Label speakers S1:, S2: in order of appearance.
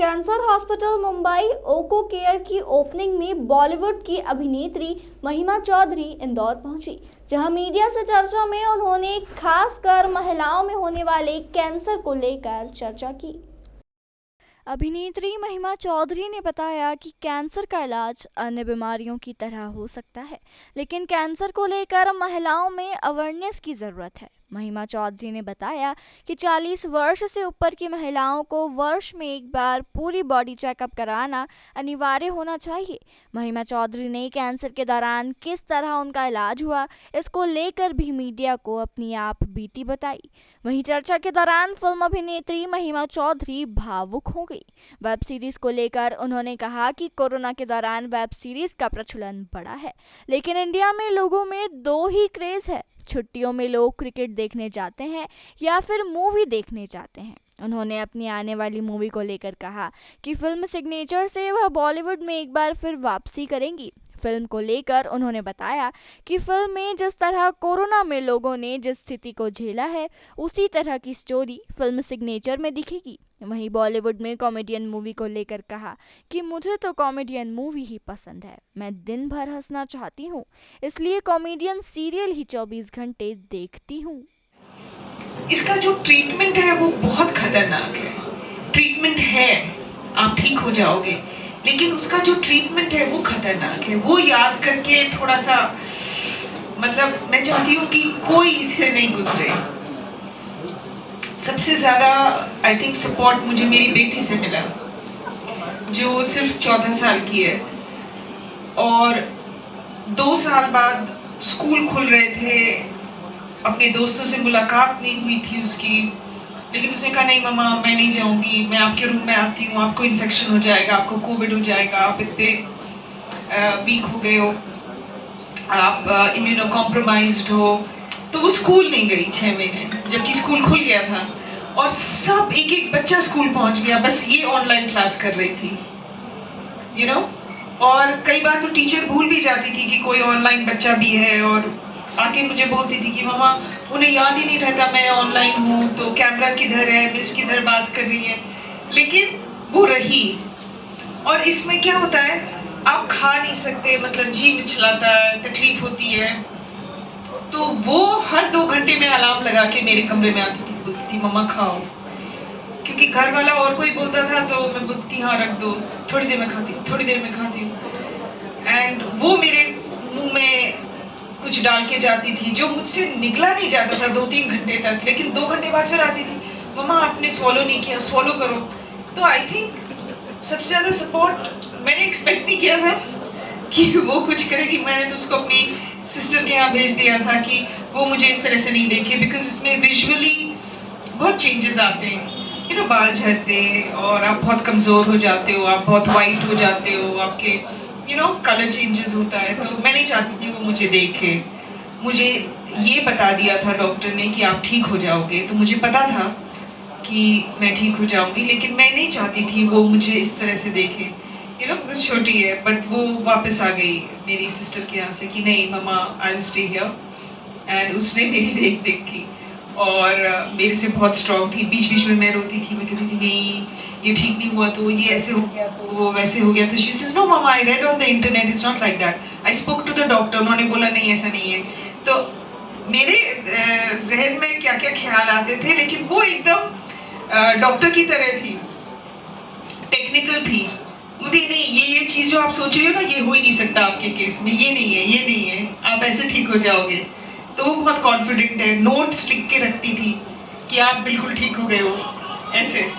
S1: Cancer hospital Mumbai ओको care की opening में बॉलीवुड की अभिनेत्री महिमा चौधरी इंदौर पहुंची, जहां मीडिया से चर्चा में उन्होंने खासकर महिलाओं में होने वाले कैंसर को लेकर चर्चा की। अभिनेत्री महिमा चौधरी ने बताया कि कैंसर का इलाज अन्य बीमारियों की तरह हो सकता है, लेकिन कैंसर को लेकर महिलाओं में अवेयरनेस की ज़रूरत है। महिमा चौधरी ने बताया कि 40 वर्ष से ऊपर की महिलाओं को वर्ष में एक बार पूरी बॉडी चेकअप कराना अनिवार्य होना चाहिए। महिमा चौधरी ने कैंसर के दौरान किस तरह उनका इलाज हुआ, इसको लेकर भी मीडिया को अपनी आप बीती बताई। वहीं चर्चा के दौरान फिल्म अभिनेत्री महिमा चौधरी भावुक हो गई। वेब सीरीज को लेकर उन्होंने कहा कि कोरोना के दौरान वेब सीरीज का प्रचलन बढ़ा है, लेकिन इंडिया में लोगों में दो ही क्रेज है, छुट्टियों में लोग क्रिकेट देखने जाते हैं या फिर मूवी देखने जाते हैं। उन्होंने अपनी आने वाली मूवी को लेकर कहा कि फिल्म सिग्नेचर से वह बॉलीवुड में एक बार फिर वापसी करेंगी। फिल्म को लेकर उन्होंने बताया कि फिल्म में जिस तरह कोरोना में लोगों ने जिस स्थिति को झेला है, उसी तरह की स्टोरी फिल्म सिग्नेचर में दिखेगी। वहीं बॉलीवुड में कॉमेडियन मूवी को लेकर कहा कि मुझे तो कॉमेडियन मूवी ही पसंद है, मैं दिन भर हंसना चाहती हूँ, इसलिए कॉमेडियन सीरियल ही 24 घंटे देखती हूँ।
S2: इसका जो ट्रीटमेंट है वो बहुत खतरनाक है। ट्रीटमेंट है, आप ठीक हो जाओगे, लेकिन उसका जो ट्रीटमेंट है वो खतरनाक है। वो याद करके थोड़ा सा मतलब मैं चाहती हूँ कि कोई इससे नहीं गुजरे। सबसे ज्यादा आई थिंक सपोर्ट मुझे मेरी बेटी से मिला, जो सिर्फ 14 साल की है, और 2 साल बाद स्कूल खुल रहे थे, अपने दोस्तों से मुलाकात नहीं हुई थी उसकी, लेकिन उसने कहा नहीं मम्मा मैं नहीं जाऊंगी, मैं आपके रूम में आती हूँ, आपको इन्फेक्शन हो जाएगा, आपको कोविड हो जाएगा, आप इतने वीक हो गए हो, आप इम्यूनो कॉम्प्रोमाइज्ड हो। तो वो स्कूल नहीं गई 6 महीने, जबकि स्कूल खुल गया था, और सब एक एक बच्चा स्कूल पहुंच गया, बस ये ऑनलाइन क्लास कर रही थी, यू नो। और कई बार तो टीचर भूल भी जाती थी कि कोई ऑनलाइन बच्चा भी है, और आके मुझे बोलती थी कि मम्मा उन्हें याद ही नहीं रहता मैं ऑनलाइन हूँ, तो कैमरा किधर है, मिस किधर बात कर रही है, लेकिन वो रही। और इसमें क्या होता है, आप खा नहीं सकते, मतलब जी मिचलाता है, तकलीफ होती है, तो वो हर 2 घंटे में अलार्म लगा के मेरे कमरे में आती थी, बोलती थी मम्मा खाओ, क्योंकि घर वाला और कोई बोलता था तो मैं बोलती हाँ रख दो, थोड़ी देर में खाती हूँ, थोड़ी देर में खाती हूँ। एंड वो मेरे मुंह में कुछ डाल के जाती थी जो मुझसे निकला नहीं जाता था 2-3 घंटे तक, लेकिन 2 घंटे बाद फिर आती थी, मम्मा आपने स्वॉलो नहीं किया, स्वॉलो करो। तो आई थिंक सबसे ज्यादा सपोर्ट मैंने एक्सपेक्ट नहीं किया था कि वो कुछ करेगी। मैंने तो उसको अपनी सिस्टर के यहाँ भेज दिया था कि वो मुझे इस तरह से नहीं देखे, बिकॉज इसमें विजुअली बहुत चेंजेस आते हैं, यू नो, बाल झड़ते और आप बहुत कमजोर हो जाते हो, आप बहुत वाइट हो जाते हो, आपके यू नो कलर चेंजेस होता है। तो मैं नहीं चाहती थी वो मुझे देखे। मुझे ये बता दिया था डॉक्टर ने कि आप ठीक हो जाओगे, तो मुझे पता था कि मैं ठीक हो जाऊंगी, लेकिन मैं नहीं चाहती थी वो मुझे इस तरह से देखे, यू नो, बिकॉज छोटी है। बट वो वापस आ गई मेरी सिस्टर के यहाँ से कि नहीं mama I will stay here, and उसने मेरी देख देख की और मेरे से बहुत स्ट्रॉन्ग थी। बीच बीच में मैं रोती थी, मैं कहती थी नहीं ये ठीक नहीं हुआ, तो ये ऐसे हो गया, तो वो वैसे हो गया। तो she says no mama I read on the internet, it's not like that, I spoke to the doctor, उन्होंने बोला नहीं ऐसा नहीं है। तो मेरे जहन में क्या क्या ख्याल आते थे, लेकिन वो एकदम डॉक्टर की तरह थी, टेक्निकल थी। मुझे नहीं ये चीज जो आप सोच रही हो ना, ये हो ही नहीं सकता आपके केस में, ये नहीं है, ये नहीं है, आप ऐसे ठीक हो जाओगे। तो वो बहुत कॉन्फिडेंट है, नोट्स लिख के रखती थी कि आप बिल्कुल ठीक हो गए हो, ऐसे।